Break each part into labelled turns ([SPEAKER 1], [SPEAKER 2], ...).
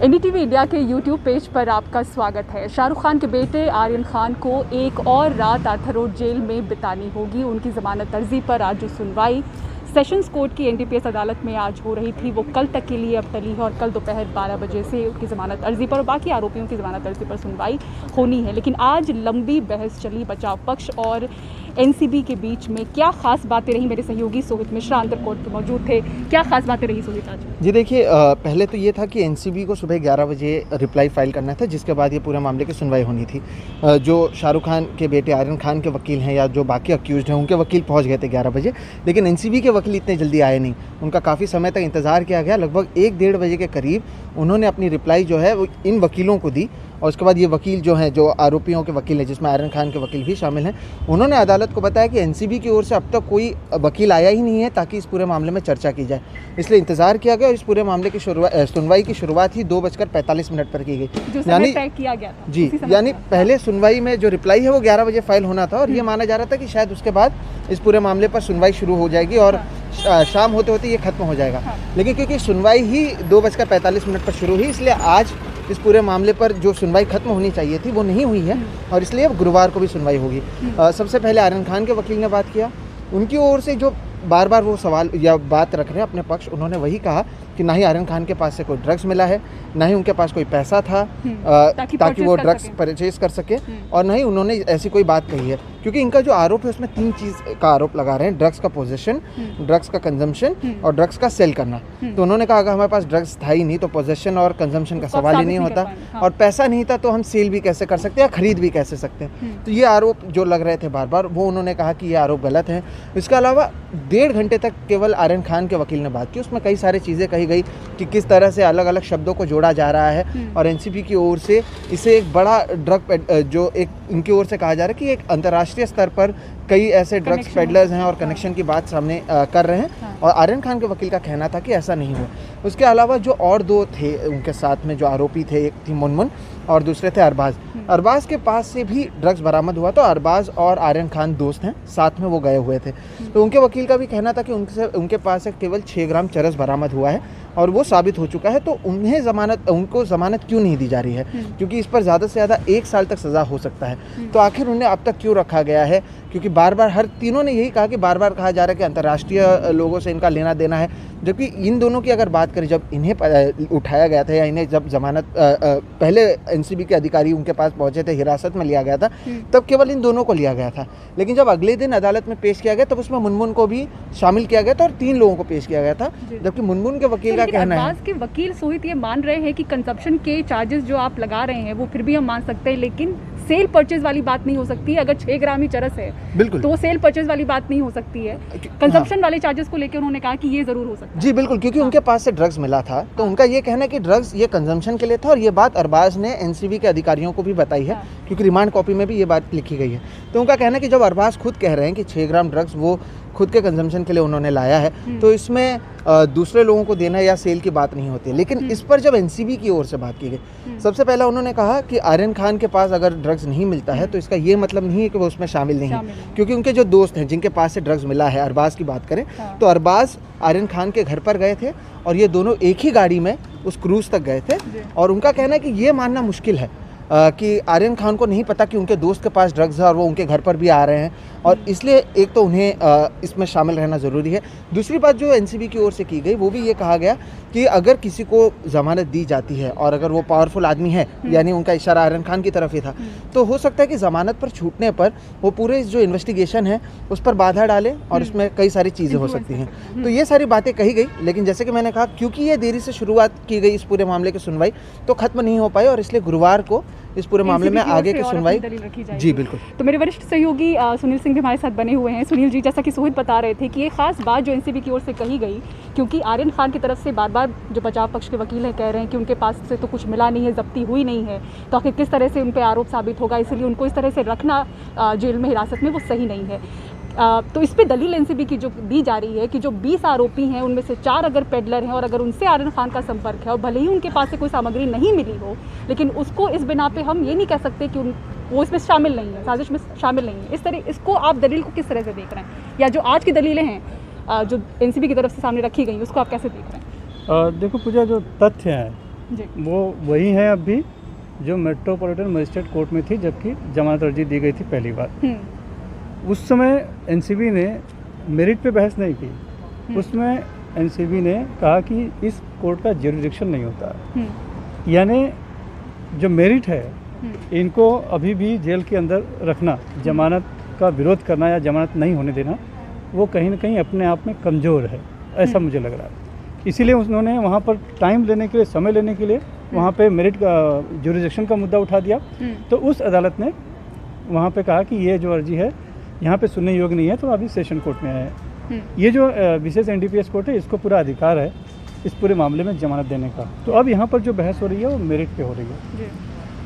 [SPEAKER 1] NDTV India के YouTube page पर आपका स्वागत है। शाहरुख खान के बेटे आर्यन खान को एक और रात आर्थर रोड जेल में बितानी होगी। उनकी जमानत अर्जी पर आज जो सुनवाई सेशंस कोर्ट की एनडीपीएस अदालत में आज हो रही थी वो कल तक के लिए अब टली है और कल दोपहर 12 बजे से उनकी जमानत अर्जी पर और बाकी आरोपियों की जमानत अर्जी पर सुनवाई होनी है। लेकिन आज लंबी बहस चली बचाव पक्ष और एनसीबी के बीच में। क्या खास बातें रही? मेरे सहयोगी सोहित मिश्रा अंतर कोर्ट पे मौजूद थे। क्या खास बातें रही सोहित आज?
[SPEAKER 2] जी देखिए, पहले तो ये था कि एनसीबी को सुबह 11 बजे रिप्लाई फाइल करना था, जिसके बाद ये पूरे मामले की सुनवाई होनी थी। जो शाहरुख खान के बेटे आर्यन खान के वकील हैं या जो बाकी अक्यूज्ड हैं उनके वकील पहुंच गए थे 11 बजे, लेकिन एनसीबी के वकील इतने जल्दी आए नहीं। उनका काफ़ी समय तक इंतज़ार किया गया। लगभग 1-1.5 बजे के करीब उन्होंने अपनी रिप्लाई जो है वो इन वकीलों को दी और उसके बाद ये वकील जो हैं, जो आरोपियों के वकील हैं जिसमें आर्यन खान के वकील भी शामिल हैं, उन्होंने अदालत को बताया कि एनसीबी की ओर से अब तक कोई वकील आया ही नहीं है ताकि इस पूरे मामले में चर्चा की जाए। इसलिए इंतजार किया गया और इस पूरे मामले की सुनवाई की शुरुआत ही 2:45 पर की गई।
[SPEAKER 1] यानी तय किया गया था
[SPEAKER 2] जी, यानी पहले सुनवाई में जो रिप्लाई है वो 11 बजे फाइल होना था और ये माना जा रहा था कि शायद उसके बाद इस पूरे मामले पर सुनवाई शुरू हो जाएगी और शाम होते होते ये खत्म हो जाएगा। लेकिन क्योंकि सुनवाई ही 2:45 पर शुरू हुई, इसलिए आज इस पूरे मामले पर जो सुनवाई खत्म होनी चाहिए थी वो नहीं हुई है और इसलिए अब गुरुवार को भी सुनवाई होगी। सबसे पहले आर्यन खान के वकील ने बात किया। उनकी ओर से जो बार बार वो सवाल या बात रख रहे हैं अपने पक्ष, उन्होंने वही कहा कि ना ही आर्यन खान के पास से कोई ड्रग्स मिला है, ना ही उनके पास कोई पैसा था ताकि वो ड्रग्स परचेज कर सके और ना ही उन्होंने ऐसी कोई बात कही है। क्योंकि इनका जो आरोप है उसमें 3 चीज़ का आरोप लगा रहे हैं: ड्रग्स का पोजेशन, ड्रग्स का कंजम्पशन और ड्रग्स का सेल करना। तो उन्होंने कहा अगर हमारे पास ड्रग्स था ही नहीं तो पोजेशन और कंजम्पशन का सवाल ही नहीं होता और पैसा नहीं था तो हम सेल भी कैसे कर सकते हैं या खरीद भी कैसे सकते हैं। तो ये आरोप जो लग रहे थे बार बार, वो उन्होंने कहा कि ये आरोप गलत है। इसके अलावा 1.5 घंटे तक केवल आर्यन खान के वकील ने बात की। उसमें कई सारी चीज़ें कही गई कि किस तरह से अलग अलग शब्दों को जोड़ा जा रहा है और एनसीबी की ओर से इसे एक बड़ा ड्रग जो एक इनकी ओर से कहा जा रहा है कि एक अंतर्राष्ट्रीय स्तर पर कई ऐसे ड्रग्स पेडलर्स हैं और कनेक्शन की बात सामने कर रहे हैं और आर्यन खान के वकील का कहना था कि ऐसा नहीं हुआ। उसके अलावा जो और 2 थे उनके साथ में जो आरोपी थे, एक थी मुनमुन और दूसरे थे अरबाज। अरबाज के पास से भी ड्रग्स बरामद हुआ। तो अरबाज और आर्यन खान दोस्त हैं, साथ में वो गए हुए थे। तो उनके वकील का भी कहना था कि उनके पास से केवल 6 ग्राम चरस बरामद हुआ है और वो साबित हो चुका है। तो उनको ज़मानत क्यों नहीं दी जा रही है? क्योंकि इस पर ज़्यादा से ज़्यादा 1 साल तक सज़ा हो सकता है। तो आखिर उन्हें अब तक क्यों रखा गया है? क्योंकि बार बार हर तीनों ने यही कहा कि बार बार कहा जा रहा है कि अंतर्राष्ट्रीय लोगों से इनका लेना देना है, जबकि इन दोनों की अगर बात करें, जब इन्हें उठाया गया था या इन्हें जब जमानत पहले एनसीबी के अधिकारी उनके पास पहुंचे थे, हिरासत में लिया गया था, तब केवल इन दोनों को लिया गया था। लेकिन जब अगले दिन अदालत में पेश किया गया तब उसमें मुनमुन को भी शामिल किया गया था और 3 लोगों को पेश किया गया था। जबकि मुनमुन के वकील का कहना है
[SPEAKER 1] के वकील सोहित ये मान रहे हैं कि कंजप्शन के चार्जेस जो आप लगा रहे हैं वो फिर भी हम मान सकते हैं, लेकिन सेल परचेज वाली बात नहीं हो सकती है। अगर 6 ग्राम ही चरस है
[SPEAKER 2] बिल्कुल
[SPEAKER 1] तो सेल परचेज वाली बात नहीं हो सकती है। कंजप्शन वाले चार्जेस को लेकर उन्होंने कहा कि ये जरूर हो सकता है।
[SPEAKER 2] जी बिल्कुल, क्योंकि उनके पास से ड्रग्स मिला था तो उनका ये कहना है कि ड्रग्स ये कंजम्पशन के लिए था और ये बात अरबाज ने एनसीबी के अधिकारियों को भी बताई है क्योंकि रिमांड कॉपी में भी ये बात लिखी गई है। तो उनका कहना है कि जब अरबाज खुद कह रहे हैं कि 6 ग्राम ड्रग्स वो खुद के कंजम्पशन के लिए उन्होंने लाया है तो इसमें दूसरे लोगों को देना या सेल की बात नहीं होती। लेकिन इस पर जब एनसीबी की ओर से बात की गई, सबसे पहले उन्होंने कहा कि आर्यन खान के पास अगर ड्रग्स नहीं मिलता है तो इसका ये मतलब नहीं है कि वो उसमें शामिल नहीं है, क्योंकि उनके जो दोस्त हैं जिनके पास से ड्रग्स मिला है, अरबाज की बात करें तो अरबाज आर्यन खान के घर पर गए थे और ये दोनों एक ही गाड़ी में उस क्रूज तक गए थे। और उनका कहना है कि ये मानना मुश्किल है कि आर्यन खान को नहीं पता कि उनके दोस्त के पास ड्रग्स है और वो उनके घर पर भी आ रहे हैं और इसलिए एक तो उन्हें इसमें शामिल रहना ज़रूरी है। दूसरी बात जो एनसीबी की ओर से की गई वो भी ये कहा गया कि अगर किसी को ज़मानत दी जाती है और अगर वो पावरफुल आदमी है, यानी उनका इशारा आर्यन खान की तरफ ही था, तो हो सकता है कि ज़मानत पर छूटने पर वो पूरे जो इन्वेस्टिगेशन है उस पर बाधा डाले और उसमें कई सारी चीज़ें हो सकती हैं। तो ये सारी बातें कही गई, लेकिन जैसे कि मैंने कहा क्योंकि ये देरी से शुरुआत की गई इस पूरे मामले की सुनवाई तो खत्म नहीं हो पाई और इसलिए गुरुवार को इस पूरे मामले में आगे की सुनवाई जी बिल्कुल।
[SPEAKER 1] तो मेरे वरिष्ठ सहयोगी सुनील सिंह भी हमारे साथ बने हुए हैं। सुनील जी, जैसा कि सोहित बता रहे थे कि ये खास बात जो एनसीबी की ओर से कही गई, क्योंकि आर्यन खान की तरफ से बार बार जो बचाव पक्ष के वकील हैं कह रहे हैं कि उनके पास से तो कुछ मिला नहीं है, जब्ती हुई नहीं है, तो आखिर किस तरह से उन पर आरोप साबित होगा, इसलिए उनको इस तरह से रखना जेल में हिरासत में वो सही नहीं है। तो इस पे दलील एनसीबी की जो दी जा रही है कि जो 20 आरोपी हैं उनमें से 4 अगर पेडलर हैं और अगर उनसे आर्यन खान का संपर्क है और भले ही उनके पास से कोई सामग्री नहीं मिली हो, लेकिन उसको इस बिना पे हम ये नहीं कह सकते कि वो इसमें शामिल नहीं है, साजिश में शामिल नहीं है। इस तरह इसको आप दलील को किस तरह से देख रहे हैं, या जो आज की दलीलें हैं जो एनसीबी की तरफ से सामने रखी गई उसको आप कैसे देख रहे हैं?
[SPEAKER 3] देखो पूजा, जो तथ्य हैं
[SPEAKER 1] जी।
[SPEAKER 3] वो वही है अब भी जो मेट्रोपॉलिटन मजिस्ट्रेट कोर्ट में थी जबकि जमानत अर्जी दी गई थी पहली बार। उस समय एनसीबी ने मेरिट पे बहस नहीं की। उसमें एनसीबी ने कहा कि इस कोर्ट का ज्यूरिडिक्शन नहीं होता, यानी जो मेरिट है इनको अभी भी जेल के अंदर रखना, जमानत का विरोध करना या जमानत नहीं होने देना, वो कहीं ना कहीं अपने आप में कमज़ोर है, ऐसा मुझे लग रहा है। इसीलिए उन्होंने वहाँ पर टाइम लेने के लिए, समय लेने के लिए वहाँ पे मेरिट का ज्यूरिडिक्शन का मुद्दा उठा दिया। तो उस अदालत ने वहाँ पे कहा कि ये जो अर्जी है यहाँ पे सुनने योग्य नहीं है, तो अभी सेशन कोर्ट में आया है। ये जो विशेष एनडीपीएस कोर्ट है, इसको पूरा अधिकार है इस पूरे मामले में जमानत देने का। तो अब यहाँ पर जो बहस हो रही है वो मेरिट पे हो रही है।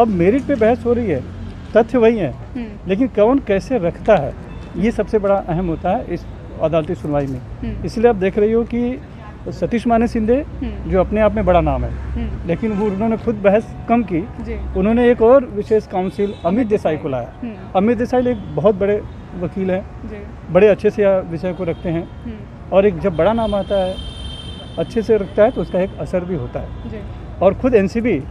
[SPEAKER 3] अब मेरिट पे बहस हो रही है, तथ्य वही है, लेकिन कौन कैसे रखता है ये सबसे बड़ा अहम होता है इस अदालती सुनवाई में। इसलिए आप देख रही हो कि सतीश माने शिंदे जो अपने आप में बड़ा नाम है, लेकिन वो उन्होंने खुद बहस कम की। उन्होंने एक और विशेष काउंसिल अमित देसाई को लाया। अमित देसाई एक बहुत बड़े वकील हैं, बड़े अच्छे से विषय को रखते हैं, और एक जब बड़ा नाम आता है, अच्छे से रखता है, तो उसका एक असर भी होता है। और खुद एनसीबी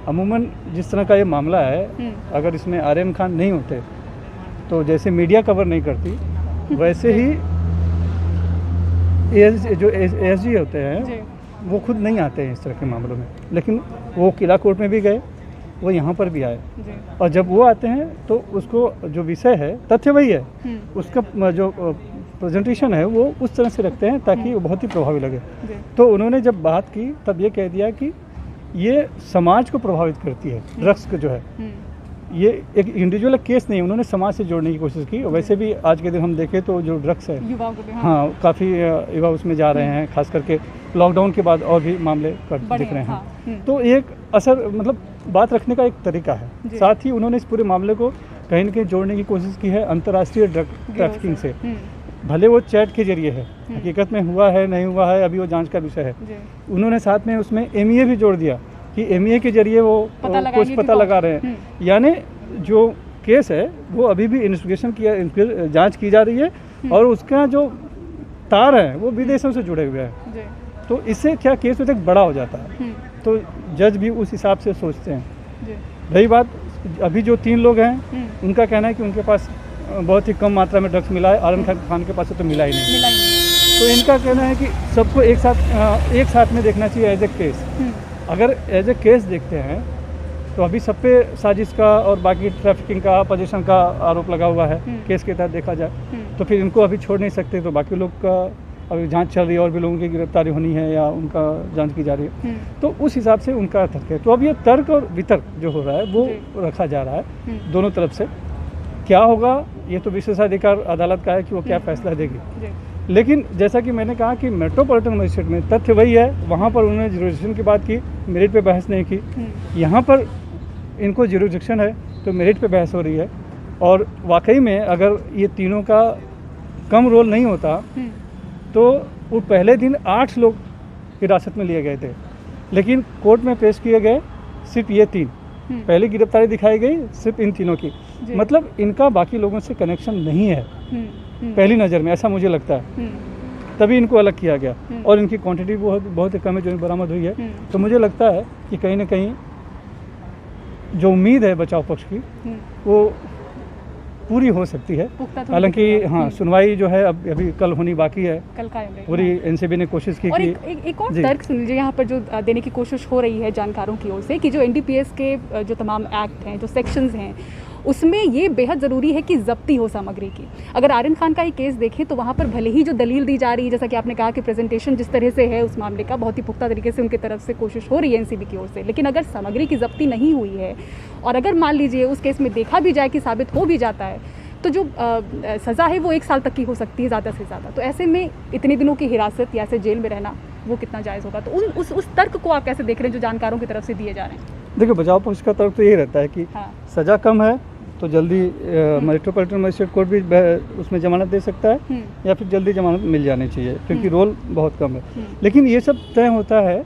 [SPEAKER 3] अमूमन जिस तरह का ये मामला है, अगर इसमें आर्यन खान नहीं होते तो जैसे मीडिया कवर नहीं करती, वैसे ही जो एएसजी होते हैं वो खुद नहीं आते हैं इस तरह के मामलों में। लेकिन वो किला कोर्ट में भी गए, वो यहाँ पर भी आए, और जब वो आते हैं तो उसको जो विषय है, तथ्य वही है, उसका जो प्रेजेंटेशन है वो उस तरह से रखते हैं ताकि वो बहुत ही प्रभावी लगे। तो उन्होंने जब बात की तब ये कह दिया कि ये समाज को प्रभावित करती है, ड्रग्स का जो है, ये एक इंडिविजुअल केस नहीं, उन्होंने समाज से जोड़ने की कोशिश की। वैसे भी आज के दिन हम देखें तो जो ड्रग्स है, हाँ, काफ़ी युवा उसमें जा रहे हैं, खास करके लॉकडाउन के बाद और भी मामले दिख रहे हैं। तो एक असर, मतलब बात रखने का एक तरीका है। साथ ही उन्होंने इस पूरे मामले को कहीं न कहीं जोड़ने की कोशिश की है अंतर्राष्ट्रीय ड्रग ट्रैफिकिंग से। भले वो चैट के जरिए है, हकीकत में हुआ है नहीं हुआ है अभी वो जांच का विषय है। उन्होंने साथ में उसमें एमईए भी जोड़ दिया कि एमईए के जरिए वो कुछ पता लगा रहे हैं, यानी जो केस है वो अभी भी इन्वेस्टिगेशन किया, जांच की जा रही है, और उसका जो तार है वो विदेशों से जुड़े हुए हैं। तो इससे क्या केस तक बड़ा हो जाता है, तो जज भी उस हिसाब से सोचते हैं। रही बात अभी जो 3 लोग हैं, उनका कहना है कि उनके पास बहुत ही कम मात्रा में ड्रग्स मिला है, आर्यन खान के पास तो मिला ही नहीं। तो इनका कहना है कि सबको एक साथ में देखना चाहिए एज ए केस। अगर एज ए केस देखते हैं तो अभी सब पे साजिश का और बाकी ट्रैफिकिंग का, पोजीशन का आरोप लगा हुआ है। केस के तहत देखा जाए तो फिर इनको अभी छोड़ नहीं सकते, तो बाकी लोग का अभी जांच चल रही है और भी लोगों की गिरफ्तारी होनी है या उनका जांच की जा रही है। तो उस हिसाब से उनका तर्क है। तो अब ये तर्क और वितर्क जो हो रहा है वो रखा जा रहा है दोनों तरफ से। क्या होगा ये तो विशेषाधिकार अदालत का है कि वो क्या फैसला देगी। लेकिन जैसा कि मैंने कहा कि मेट्रोपॉलिटन मजिस्ट्रेट में तथ्य वही है, वहाँ पर उन्होंने ज्यूरिडिक्शन की बात की, मेरिट पे बहस नहीं की। यहाँ पर इनको ज्यूरिडिक्शन है तो मेरिट पे बहस हो रही है। और वाकई में अगर ये तीनों का कम रोल नहीं होता तो वो पहले दिन 8 लोग हिरासत में लिए गए थे, लेकिन कोर्ट में पेश किए गए सिर्फ ये 3। पहली गिरफ्तारी दिखाई गई सिर्फ इन तीनों की, मतलब इनका बाकी लोगों से कनेक्शन नहीं है पहली नज़र में, ऐसा मुझे लगता है। तभी इनको अलग किया गया, और इनकी क्वांटिटी बहुत ही कम है जो बरामद हुई है। तो मुझे लगता है कि कहीं ना कहीं जो उम्मीद है बचाव पक्ष की वो पूरी हो सकती है। हालांकि हाँ, सुनवाई जो है अब अभी कल होनी बाकी है, कल का पूरी एनसीबी ने कोशिश की।
[SPEAKER 1] और एक और तर्क सुन लीजिए यहाँ पर जो देने की कोशिश हो रही है जानकारों की ओर से कि जो एनडीपीएस के जो तमाम एक्ट हैं, जो सेक्शंस हैं, उसमें ये बेहद ज़रूरी है कि जब्ती हो सामग्री की। अगर आर्यन खान का ही केस देखें तो वहाँ पर भले ही जो दलील दी जा रही है, जैसा कि आपने कहा कि प्रेजेंटेशन जिस तरह से है उस मामले का, बहुत ही पुख्ता तरीके से उनकी तरफ से कोशिश हो रही है एनसीबी की ओर से, लेकिन अगर सामग्री की जब्ती नहीं हुई है और अगर मान लीजिए उस केस में देखा भी जाए कि साबित हो भी जाता है, तो जो सज़ा है वो 1 साल तक की हो सकती है ज़्यादा से ज़्यादा। तो ऐसे में इतने दिनों की हिरासत या ऐसे जेल में रहना वो कितना जायज़ होगा? तो उस तर्क को आप कैसे देख रहे हैं जो जानकारों की तरफ से दिए जा रहे हैं?
[SPEAKER 3] देखिए, बचाव पक्ष का तर्क तो यही रहता है कि सज़ा कम है तो जल्दी मेट्रोपॉलिटन मजिस्ट्रेट कोर्ट भी उसमें जमानत दे सकता है, या फिर जल्दी जमानत मिल जानी चाहिए क्योंकि रोल बहुत कम है। लेकिन ये सब तय होता है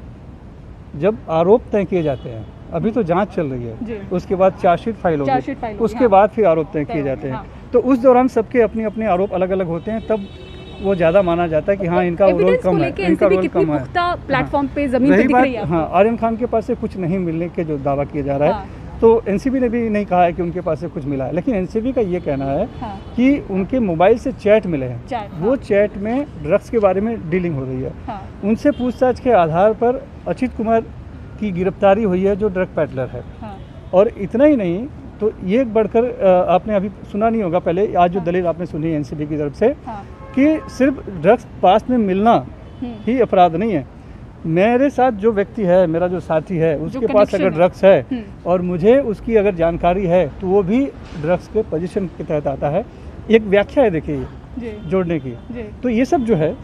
[SPEAKER 3] जब आरोप तय किए जाते हैं। अभी तो जांच चल रही है, उसके बाद चार्जशीट फाइल होगी, उसके बाद फिर आरोप तय किए जाते हैं। तो उस दौरान सबके अपने अपने आरोप अलग अलग होते हैं, तब वो ज़्यादा माना जाता है कि हाँ इनका रोल
[SPEAKER 1] एविडेंस को
[SPEAKER 3] कम है,
[SPEAKER 1] लेके
[SPEAKER 3] इनका
[SPEAKER 1] एनसीबी
[SPEAKER 3] रोल
[SPEAKER 1] कितनी
[SPEAKER 3] कम है।
[SPEAKER 1] पुख्ता प्लेटफॉर्म पे जमीन पे
[SPEAKER 3] रही
[SPEAKER 1] दिख रही है
[SPEAKER 3] बात, हाँ, आर्यन खान के पास से कुछ नहीं मिलने के जो दावा किया जा रहा है,
[SPEAKER 1] हाँ।
[SPEAKER 3] तो एनसीबी ने भी नहीं कहा है कि उनके पास से कुछ मिला है, लेकिन एनसीबी का ये कहना है
[SPEAKER 1] हाँ।
[SPEAKER 3] कि उनके मोबाइल से चैट मिले हैं,
[SPEAKER 1] चैट,
[SPEAKER 3] वो
[SPEAKER 1] हाँ।
[SPEAKER 3] चैट में ड्रग्स के बारे में डीलिंग हो रही है।
[SPEAKER 1] हाँ।
[SPEAKER 3] उनसे पूछताछ के आधार पर अचित कुमार की गिरफ्तारी हुई है जो ड्रग पैडलर है।
[SPEAKER 1] हाँ।
[SPEAKER 3] और इतना ही नहीं, तो ये बढ़कर आपने अभी सुना नहीं होगा, पहले आज जो
[SPEAKER 1] हाँ।
[SPEAKER 3] दलील आपने सुनी एनसीबी की तरफ से
[SPEAKER 1] हाँ।
[SPEAKER 3] कि सिर्फ ड्रग्स पास में मिलना ही अपराध नहीं है। मेरे साथ जो व्यक्ति है, मेरा जो साथी है, उसके पास
[SPEAKER 1] connection
[SPEAKER 3] अगर
[SPEAKER 1] है।
[SPEAKER 3] ड्रग्स है और मुझे उसकी अगर जानकारी है तो वो भी ड्रग्स के पोजीशन के तहत आता है। एक व्याख्या है देखिए
[SPEAKER 1] जी
[SPEAKER 3] जोड़ने की,
[SPEAKER 1] जी
[SPEAKER 3] तो ये सब जो है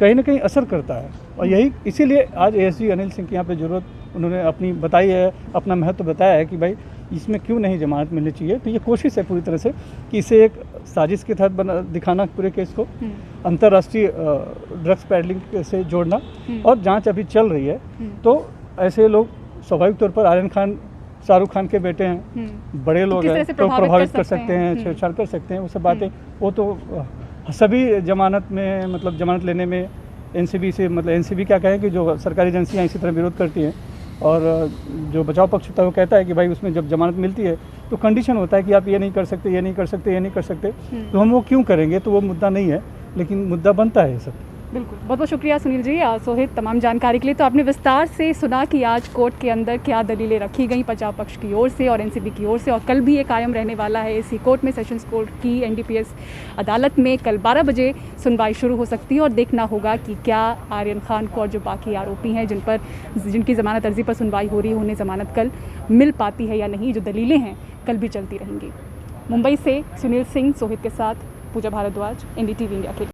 [SPEAKER 3] कहीं ना कहीं असर करता है, और यही इसीलिए आज एएसजी अनिल सिंह की यहाँ पे जरूरत उन्होंने अपनी बताई है, अपना महत्व बताया है कि भाई इसमें क्यों नहीं जमानत मिलनी चाहिए। तो ये कोशिश है पूरी तरह से कि इसे एक साजिश के तहत दिखाना पूरे केस को, अंतर्राष्ट्रीय ड्रग्स पैडलिंग से जोड़ना, और जांच अभी चल रही है। तो ऐसे लोग स्वाभाविक तौर पर आर्यन खान शाहरुख खान के बेटे हैं, बड़े लोग
[SPEAKER 1] किस तरह
[SPEAKER 3] हैं,
[SPEAKER 1] से
[SPEAKER 3] तो
[SPEAKER 1] प्रभावित
[SPEAKER 3] प्रभावित
[SPEAKER 1] कर
[SPEAKER 3] कर
[SPEAKER 1] सकते
[SPEAKER 3] सकते
[SPEAKER 1] हैं।
[SPEAKER 3] हैं, छेड़छाड़ कर सकते हैं, वो सब बातें वो तो सभी जमानत में, मतलब जमानत लेने में एनसीबी से, मतलब एनसीबी क्या कहें कि जो सरकारी एजेंसियां इसी तरह विरोध करती हैं, और जो बचाव पक्ष होता है वो कहता है कि भाई उसमें जब जमानत मिलती है तो कंडीशन होता है कि आप ये नहीं कर सकते, ये नहीं कर सकते, ये नहीं कर सकते, तो हम वो क्यों करेंगे, तो वो मुद्दा नहीं है, लेकिन मुद्दा बनता है ये सब।
[SPEAKER 1] बिल्कुल, बहुत बहुत शुक्रिया सुनील जी, सोहित, तमाम जानकारी के लिए। तो आपने विस्तार से सुना कि आज कोर्ट के अंदर क्या दलीलें रखी गई बचाव पक्ष की ओर से और एनसीबी की ओर से, और कल भी ये कायम रहने वाला है इसी कोर्ट में, सेशंस कोर्ट की एनडीपीएस अदालत में कल 12 बजे सुनवाई शुरू हो सकती है, और देखना होगा कि क्या आर्यन खान को और जो बाकी आरोपी हैं जिनकी ज़मानत अर्जी पर सुनवाई हो रही है उन्हें ज़मानत कल मिल पाती है या नहीं। जो दलीलें हैं कल भी चलती रहेंगी। मुंबई से सुनील सिंह, सोहित के साथ पूजा भारद्वाज, एनडीटीवी इंडिया के लिए।